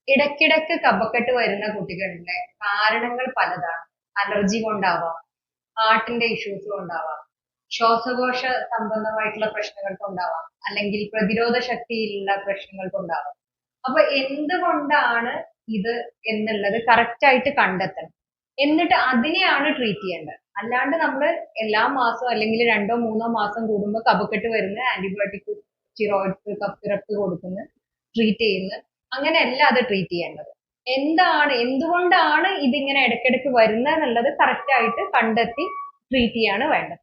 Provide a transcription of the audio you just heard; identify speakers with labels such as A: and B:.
A: ഇടയ്ക്കിടയ്ക്ക് കഫക്കെട്ട് വരുന്ന കുട്ടികളുടെ കാരണങ്ങൾ പലതാണ്. അലർജി കൊണ്ടാവാം, ഹാർട്ടിന്റെ ഇഷ്യൂസ് കൊണ്ടാവാം, ശ്വാസകോശ സംബന്ധമായിട്ടുള്ള പ്രശ്നങ്ങൾ കൊണ്ടാവാം, അല്ലെങ്കിൽ പ്രതിരോധ ശക്തിയിലുള്ള പ്രശ്നങ്ങൾ കൊണ്ടാവാം. അപ്പൊ എന്തുകൊണ്ടാണ് ഇത് എന്നുള്ളത് കറക്റ്റ് ആയിട്ട് കണ്ടെത്തണം. എന്നിട്ട് അതിനെയാണ് ട്രീറ്റ് ചെയ്യേണ്ടത്. അല്ലാണ്ട് നമ്മൾ എല്ലാ മാസവും അല്ലെങ്കിൽ 2 3 മാസം കൂടുമ്പോൾ കഫക്കെട്ട് വരുന്ന ആന്റിബയോട്ടിക്, സ്റ്റിറോയിഡ്സ്, കഫ് സിറപ്പ് കൊടുക്കുന്ന, ട്രീറ്റ് ചെയ്യുന്ന, അങ്ങനെയല്ല അത് ട്രീറ്റ് ചെയ്യേണ്ടത്. എന്താണ്, എന്തുകൊണ്ടാണ് ഇതിങ്ങനെ ഇടയ്ക്കിടയ്ക്ക് വരുന്നത് എന്നുള്ളത് കറക്റ്റ് ആയിട്ട് കണ്ടെത്തി ട്രീറ്റ് ചെയ്യാണ് വേണ്ടത്.